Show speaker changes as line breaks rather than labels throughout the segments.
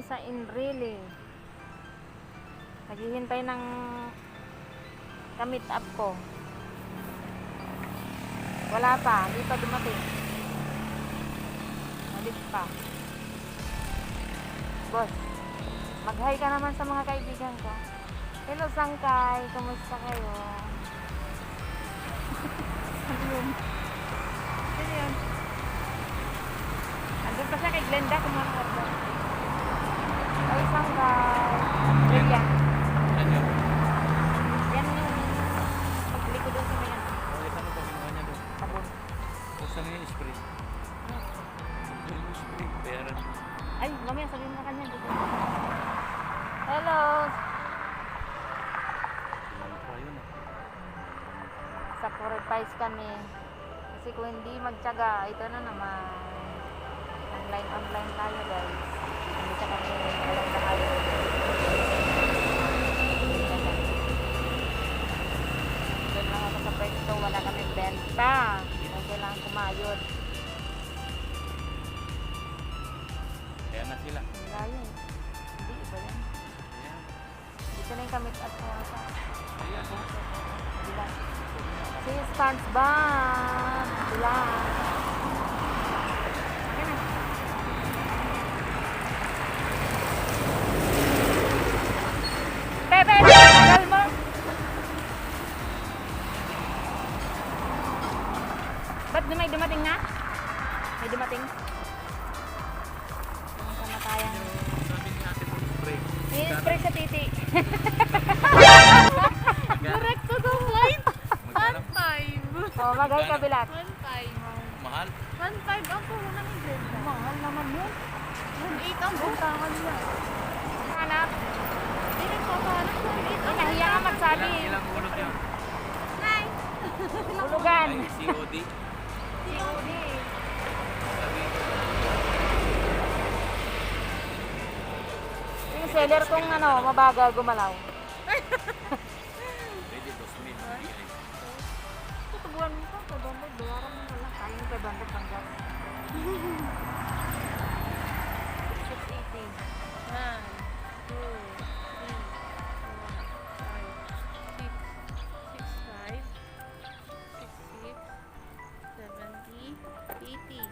sa Enrile. Naghihintay ng ka-meet up ko. Wala pa, hindi pa dumating. Malit pa. Boss, mag-hi ka naman sa mga kaibigan ko. Hello Sangkay, kumusta kayo? Ano yun? Ano yun? Andun pa siya kay Glenda, kumuha ng order. Ay, Sangkay. Brilliant.
Ano?
Yan yung pagbili ko doon sa may ano.
Okay, saan ba kinuha niya doon?
Sabon.
O saan yung spray? Yung spray, bayaran.
Ay, mamaya sabihin mo na kanya. Dito. Hello.
Mantra yun ah.
Sa purifies kami. Kasi kung hindi magtyaga, ito na naman. Online tayo guys. Hindi ka kami walang tayo. Doon lang ako sa pwesto, wala kami benta. Kung kailangan kumayod.
Kaya na sila.
Wala yun. Hindi, iba yan.
Ayan.
Dito na yung kamit at sa
Ayan oh.
bilang. Si SpongeBob. Bilang. Okay na. Bebe, tagal mo. Ba't may dumating na? May dumating? Ang kamatayan.
Sabi ni ate mo spray.
I-spray sa titi.
Direct to the point.
Magkano?
1.5.
Oh, magay kabilat.
1.5.
Mahal?
1.5 ang puhunan ni Glenda.
Mahal naman yun.
1.8 ang buntangan niya.
Hanap.
Hindi nagpapahanap. 1.8 ang
Nahiya ka magsabi.
Ilang ulog yan?
Hulugan.
Ay, COD.
COD.
Sabi,
Yung seller kong ano, mabagal gumalaw.
pwede 2,000. Bigay.
Tutubuan mo ka, 500. Bayaran mo na lang. Kaya yung 500 hanggang. 680.
1, 2, 3, 4, 5, 6, 7, 80.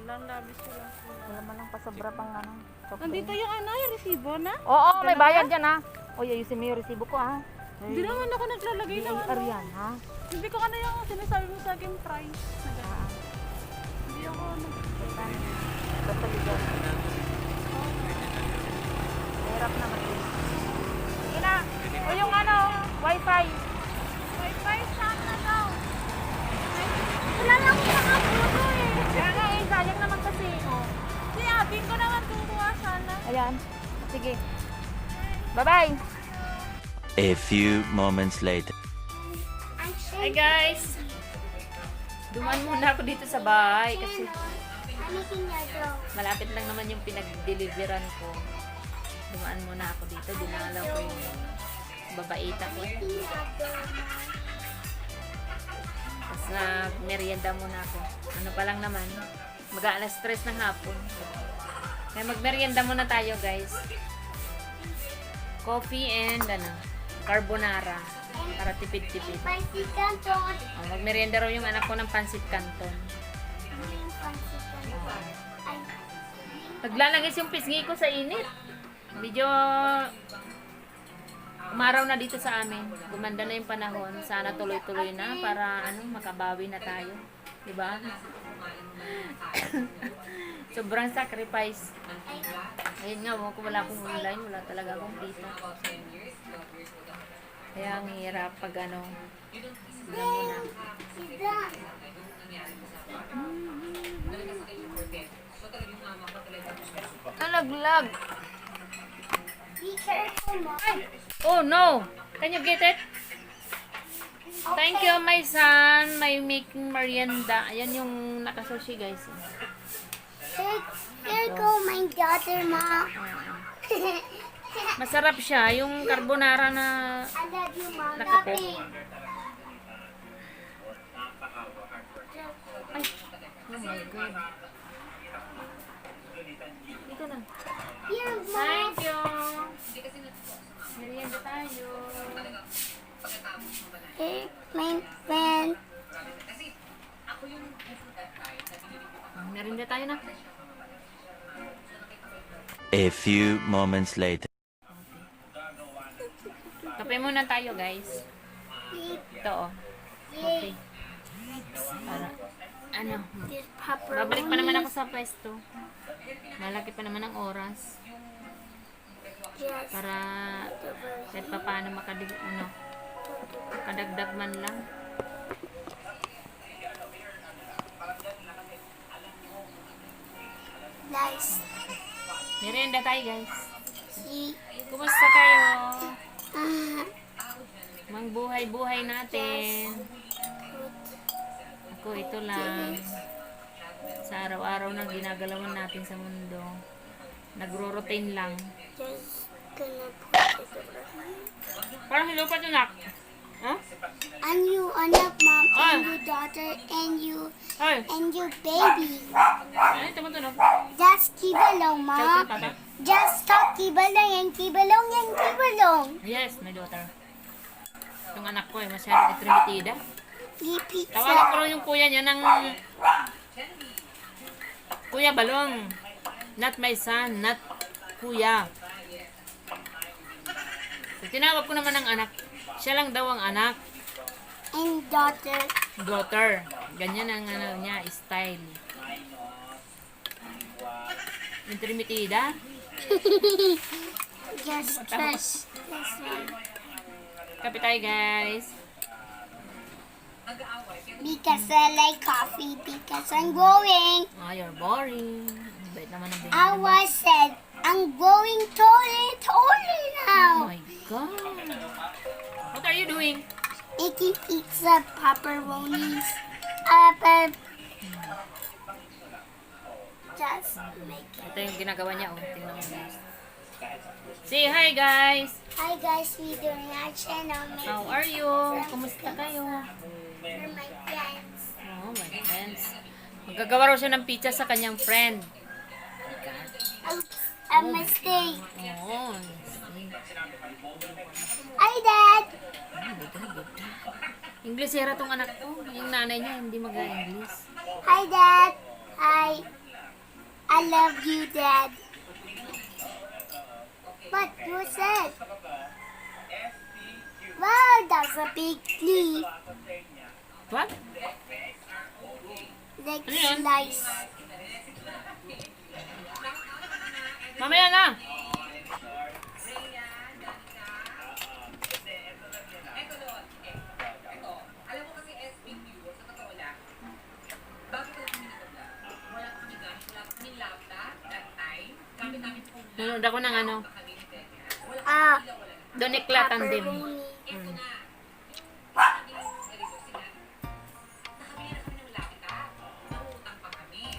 Walang labis ko lang.
Wala man lang pasobra pang ano. soft
Nandito
drink.
yung ano, yung resibo na?
Oo, may bayad dyan ha. Uy, ayusin mo yung resibo ko ha.
Hindi naman ako naglalagay ng ano.
BAR yan ha.
Hindi ko ano yung sinasabi mo sa akin price. Na gano'n. Hindi ako
Basta bigat. Hirap naman yun. Sige na. O yung ano, wifi.
Wi-Fi saan na daw? Wala lang ako nakapuno eh.
Kaya nga eh, sayang naman kasi. Oh.
Si Abing ko naman kukuha sana.
Ayan. Sige. Bye-bye.
A few moments later.
Hi guys. Duman muna ako dito sa bahay kasi malapit lang naman yung pinag-deliveran ko. Dumaan muna ako dito. Dinalaw ko yung babaita ko. Tapos merienda muna ako. Ano pa lang naman. Mag-aalas 3 ng hapon. Kaya magmerienda muna tayo guys. Coffee and ano, carbonara. Para tipid-tipid. Oh, magmerienda raw yung anak ko ng pansit canton. Naglalagis yung pisngi ko sa init. Medyo umaraw na dito sa amin. Gumanda na yung panahon. Sana tuloy-tuloy na para ano, makabawi na tayo. Diba? Sobrang sacrifice. Ayun nga, kung wala akong online, wala talaga akong kita. Kaya ang hirap pag ano, muna. Nalaglag.
Be careful, Mom.
Oh no! Can you get it? Thank you, my son. May making merienda. Ayan yung nakasushi, guys.
There go my daughter, Mom.
Masarap siya. Yung carbonara na
I love you, Mom.
nakapo.
Nothing.
Ay, oh my God. Dito na.
Here, Mom.
Thank you. Merienda tayo.
Here, my friend.
Merienda tayo na.
A few moments later.
Kape muna tayo, guys. Ito, oh. Okay. Para, ano,
This pepperoni.
babalik pa naman ako sa pwesto. Malaki pa naman ang oras.
Yes.
Para kahit pa paano makadagdag man lang.
Nice.
Merienda tayo, guys.
See?
Kumusta kayo?
Ah,
Mang buhay-buhay natin. Ako, ito lang. Sa araw-araw na ginagalawan natin sa mundo. Nagro-routine lang.
just gonna put it over.
Parang hilupat yun, nak. Huh?
And you, anak, Mom,
Ah.
and your daughter, and you,
Ay!
and your baby.
Ay, tumutunog.
Just kibalong,
Shout
Mom.
tata.
Just talk kibalong and kibalong and kibalong.
Yes, my daughter. Yung anak ko, masyadong itrimitida.
Eat pizza.
Tawagan ko rin yung kuya niya ng Kuya Balong. Not my son, not kuya. So, tinawag ko naman ng anak. Siya lang daw ang anak.
And daughter.
Daughter. Ganyan ang ano niya, style. Intrimitida.
Just trust this one.
Kape tayo, guys.
Because I like coffee, because I'm going.
Oh, you're boring. Bait naman ang
I
binigyan mo.
was said, I'm going toilet
Oh
now.
my God. What are you doing?
Making pizza, pepperonis. Just make it.
Ito yung ginagawa niya. Oh, tingnan mo, guys. Say hi, guys.
Hi guys, we doing our channel.
How are you? Kumusta kayo?
For my friends.
Oh, my friends. Magagawa raw siya ng pizza sa kanyang friend.
Oops, a mistake.
Oh,
Hi Dad.
Inglesera tong anak ko. Yung nanay niya hindi mag-English.
Hi Dad. Hi. I love you Dad. What you said? Wow, that's a big leaf.
What?
Like
Ano yun?
slice.
Mamaya na. Nanood ako ng ano,
Ah,
Donikla Tandem.
pepperoni.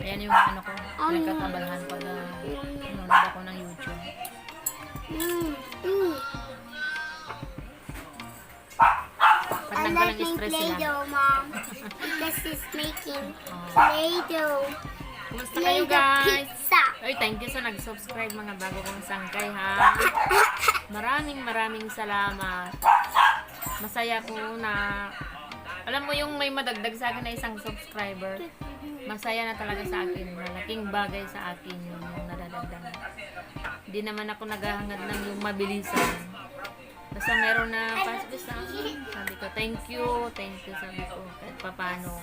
Ayan yung ano ko, nagkakabalhan pag nanonood ako ng YouTube.
Mm, mm.
Pag
I
nanggalang
like my
stress sila.
Play-Doh, Mom. Because it's making
Oh.
Play-Doh.
Kumusta kayo,
Play-Doh
guys?
pizza.
Ay, thank you sa nag-subscribe mga bago kong sangkay, ha? Maraming salamat. Masaya ko na, alam mo yung may madagdag sa akin na isang subscriber, masaya na talaga sa akin. Malaking bagay sa akin yung nadadagdag. Hindi naman ako naghahangad ng yung mabilisan. Basta meron na pass sa akin. Sabi ko, thank you, sabi ko, kahit papano.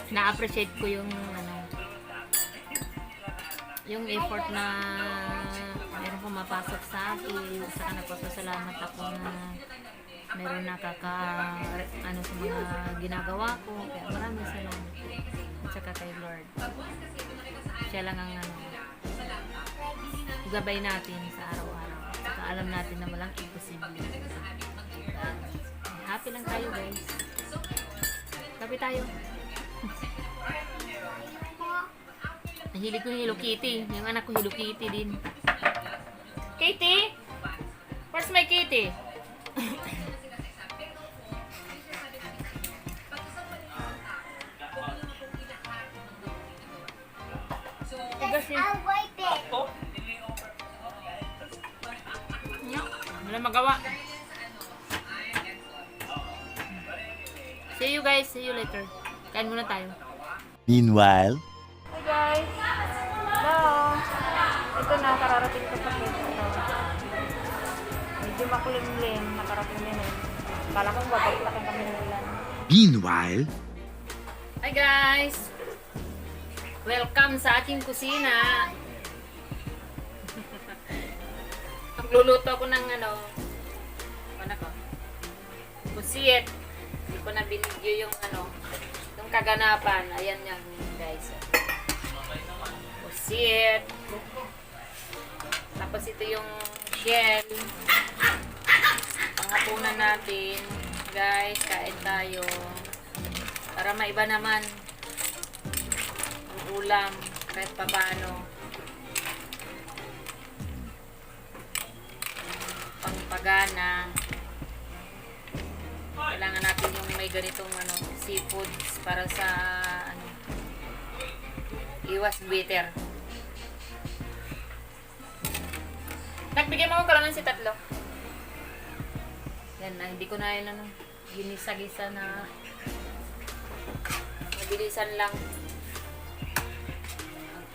Na-appreciate ko yung ano, yung effort na meron pumapasok sa akin. Saka nagpapasalamat ako na meron ano sa mga ginagawa ko. Kaya maraming salamat. At saka kay Lord. Siya lang ang ano, gabay natin sa araw-araw. Saka alam natin na walang imposible. Happy lang tayo, guys. Happy tayo. Nahilig ko yung Hello Kitty. Yung anak ko Hello Kitty din. Kitty? Where's my kitty?
Yes, I'll wipe it.
Wala magawa. See you guys. See you later. Kain muna tayo.
Meanwhile,
Hi guys! Hello! Ito na, kararating ko sa place ito. Medyo makulimlim, nakarating din eh. Kala kong babagtakin kami ng ulan.
meanwhile,
Hi guys! Welcome sa aking kusina! Nagluluto ko ng ano ko? Pusit. Hindi ko na binidyo yung ano, yung kaganapan. Ayan yan guys. Pusit. Tapos ito yung shell. Panghapunan natin. Guys, kain tayo. Para maiba naman ang ulam kahit papaano. Pangpagana. Kailangan natin yung may ganitong ano, seafoods para sa ano, iwas bitter. Nagbigay mo ako kalamansi tatlo. Yan na, hindi ko na yun ano, ginisa-gisa na mabilisan lang.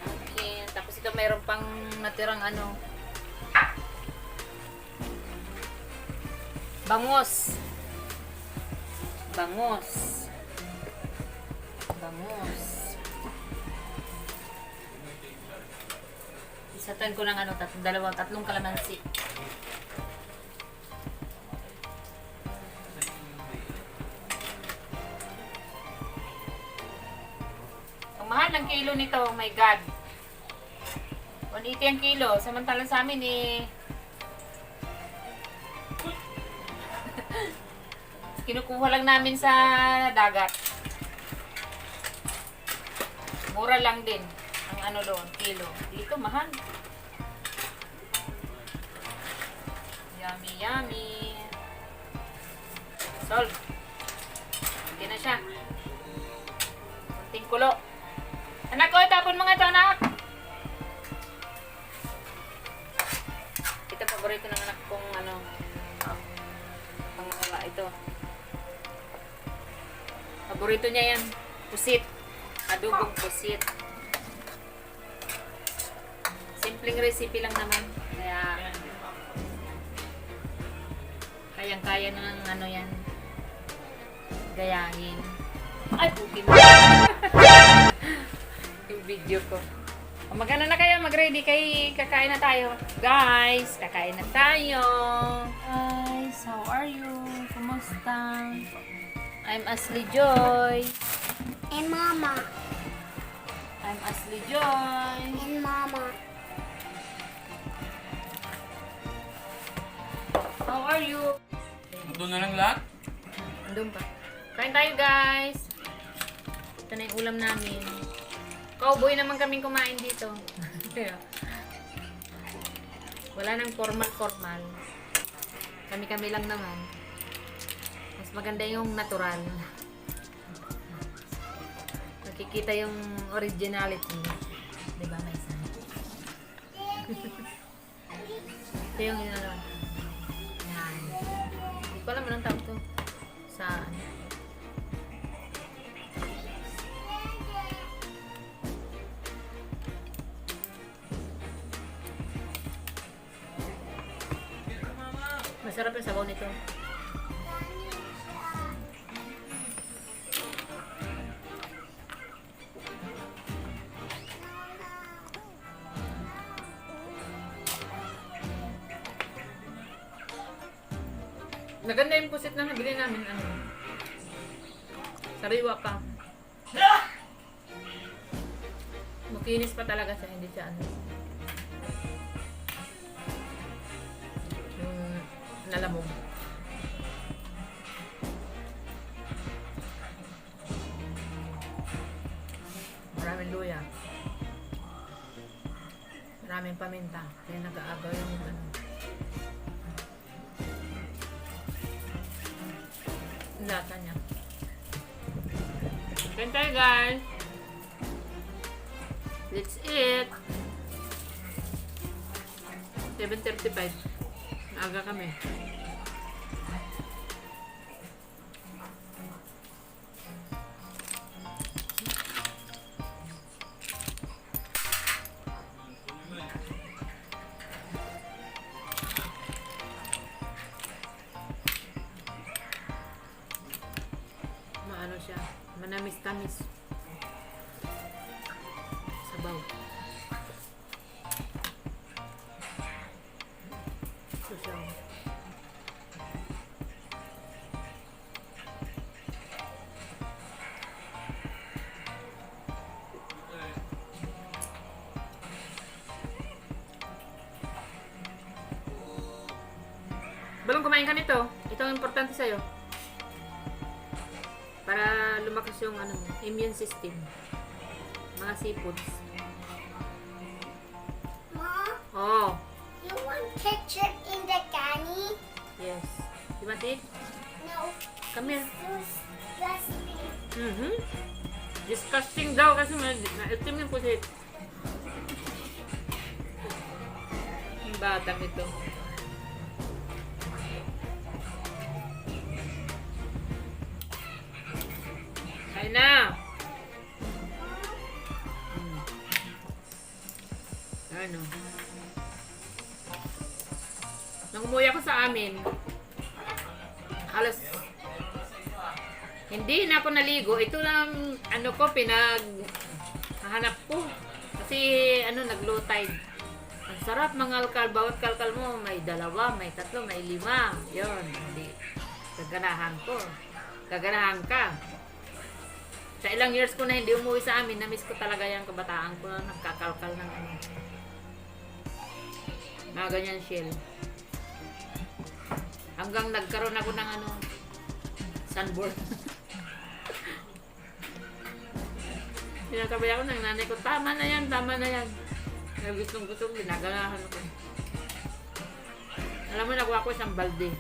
Okay. Tapos ito mayroon pang natirang ano, bangos. Bangos. Bangos. Isatan ko ng ano, tatlong kalamansi. Ang mahal ng kilo nito, oh my God. 180 ang kilo. Samantalang sa amin eh, kinukuha lang namin sa dagat. Mura lang din ang ano doon, kilo. Dito mahal. Yummy, yummy. Solve. Hindi na siya. Kunting kulo. Anak ko, tapon mga ito, anak. Ito, paborito ng anak kong ano, ito. Paborito niya yan. Pusit. Adobong pusit. Simpleng recipe lang naman. Kaya kayang-kaya na ng ano yan. Gayahin. Ay, bukin mo. Yung video ko. O, magana na kayo. Mag-ready kay kakain na tayo. Guys, kakain na tayo. Guys, how are you? Kumusta? I'm Ashley Joy.
And Mama.
I'm Ashley Joy.
And Mama.
How are you?
Doon na lang lahat?
Andun pa. Kain tayo guys. Ito na yung ulam namin. Cowboy naman kaming kumain dito. Wala nang formal. Kami-kami lang naman. Mas maganda yung natural. Nakikita yung originality. Diba, may isa? Ito yung ano. Yan. Hindi ko alam anong tawag to. Saan? Masarap yung sabaw nito. Maganda yung pusit na nabili namin. Ano, sariwa pa. Makinis pa talaga siya. Hindi siya ano. Yung nalamog. Maraming luya. Maraming paminta. Kaya nag-aagaw yung ano. Lasa niya. Kain tayo guys. Let's eat. 7:35. Aga kami. Maano siya, manamis-tamis. Sabaw. Sasaw. Balong kumain ka nito. Ito ang importante sa'yo. Para lumakas yung ano, immune system. Mga seafoods.
Mom,
Oh,
you want ketchup in the canny?
yes. You want it?
No,
Come here.
disgusting.
Disgusting daw kasi maitim yung pusit. Yung batang ito. Kain na! Ano? Nang umuwi ako sa amin, halos hindi na ako naligo. Ito lang ano ko hanap ko. Kasi ano nag-low tide. Ang sarap mga alkal. Bawat kalkal mo may 2, may 3, may 5. Yun. Hindi. Gaganahan ko. Gaganahan ka. Sa ilang years ko na hindi umuwi sa amin, na-miss ko talaga yung kabataan ko na nagkakalkal ng ano. Mga ganyan shell. Hanggang nagkaroon ako ng ano, sunburn. Sinakabay ako ng nanay ko, tama na yan, tama na yan. Kaya gustong-gustong, ginaganahan ako. Alam mo, nakuha ko isang balde.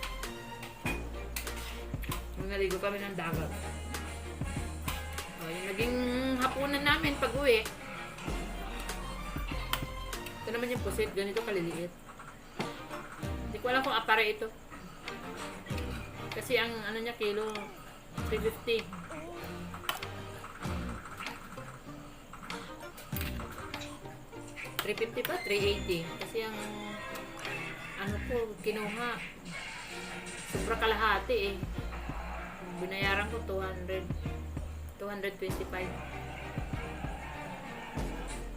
Nung naligo kami ng dagat. O, yung naging hapunan namin pag-uwi. Ito naman yung pusit, ganito kaliliit. Hindi ko alam kung apare ito. Kasi ang ano niya, kilo, 350. 350 pa? 380. Kasi ang ano ko, kinuha. Sobra kalahati eh. Binayaran ko 200. 225.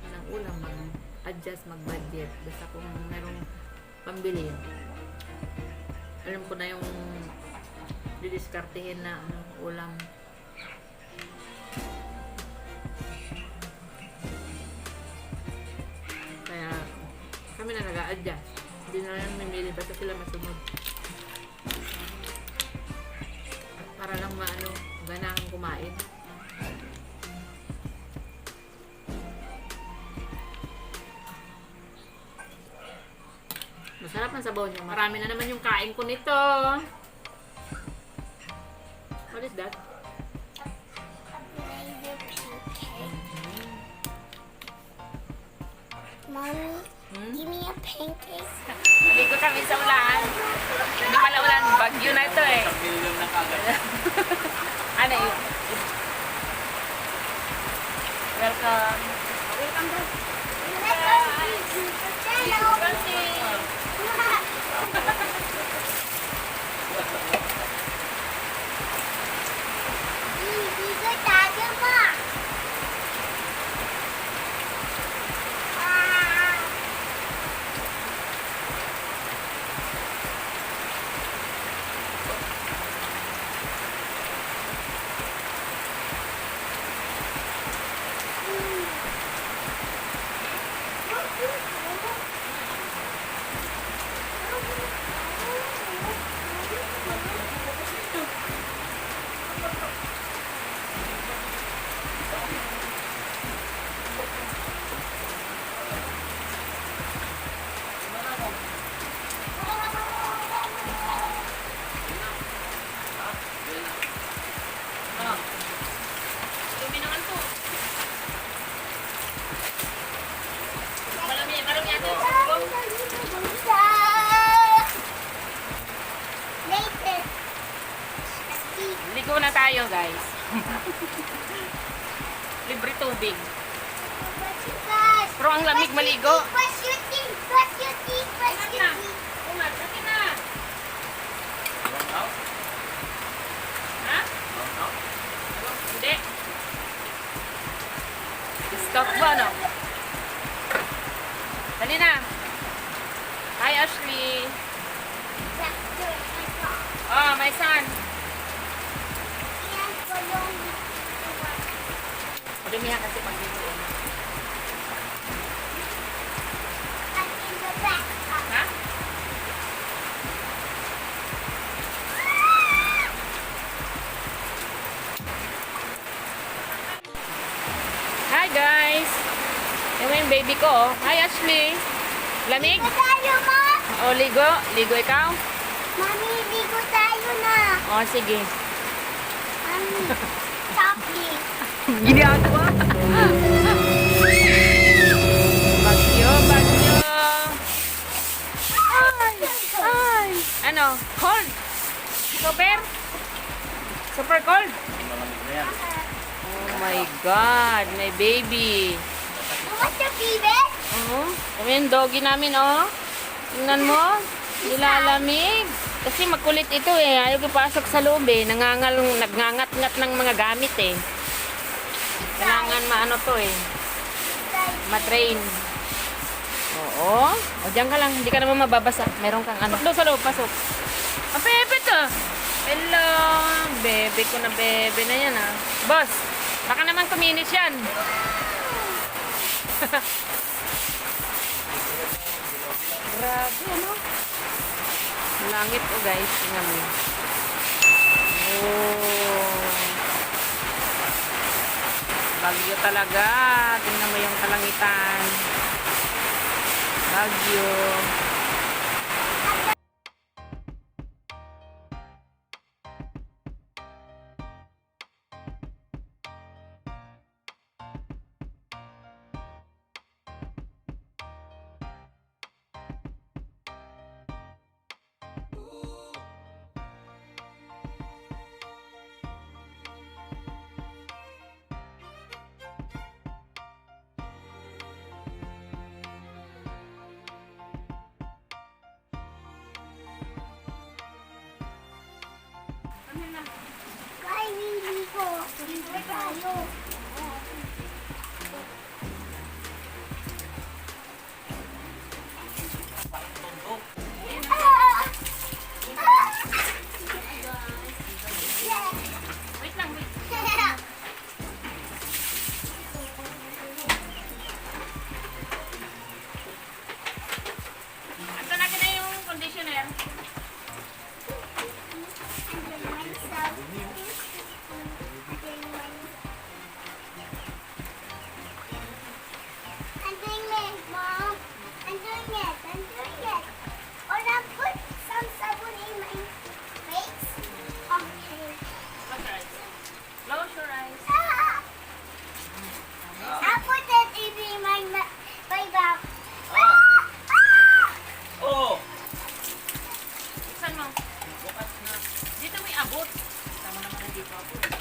Ng ulam, mag-adjust, mag-budget. Basta kung merong pambili. Alam ko na yung didiskartehin na ano, ulam. Kaya kami na nag-a-adjust. Hindi na lang mamili basta sila masunod. Para lang maano, ganahan kumain. Masarap ang sabaw niya. Marami na naman yung kain ko nito. What is that?
Laser pancake. Mommy, give me a pancake.
Naligo kami sa ulan. Hindi pala ulan. Bagyo na ito eh.
Million na kagad.
Ano yun? Welcome. Welcome bro.
Igo tayo mo.
guys. Libre tubig.
Brush your teeth.
Pero ang lamig maligo.
Brush your teeth. Brush your teeth. Brush
Ayan
your
na.
teeth.
Umat, atin na.
Round out?
Ha?
Round out?
Hindi. Stop ba, no? Dali na. Hi, Ashley.
That's good.
Oh, my son.
Yan, kulong.
Dumihan kasi pag dito.
And in the back.
Ha? Hi, guys. Yung yung baby ko, oh. Hi, Ashley. Lamig?
Ligo tayo, ma.
O, ligo. Ligo ikaw?
Mami, ligo tayo na.
O, sige.
Mami, chocolate.
Ginagawa? Bagyo, bagyo. Ay. Ano? Cold? Super? Super cold?
Malamig na yan.
Oh my God, my baby.
What's your favorite?
Oh, kami yung doggy namin, oh. Tingnan mo, nilalamig. Kasi makulit ito eh. Ayaw ipasok sa loob eh. Nagngangat-ngat ng mga gamit eh. Kailangan maano to eh. Matrain. Oo. O, diyan ka lang. Hindi ka naman mababasa. Meron kang ano. Doon sa loob, pasok. Ang bebe to. Hello. Bebe ko na bebe na yan ah. Boss, baka naman kuminis yan. Grabe, ano? Langit oh guys, tingnan mo. Oh. Bagyo talaga. Tingnan mo yung kalangitan. Bagyo.
Ay, ligo. Ligo tayo.
Wait lang, wait. Ito natin na yung conditioner.
I'm doing it, Mom. I'm doing it. I'm doing it. Or I put some sabon in my face. Okay.
Close your eyes. Close your eyes.
Ah! I put it in my mouth.
Ah!
Ah!
Oh!
Buksan mo.
Bukas na.
Dito may abot. Tama naman nandito ako.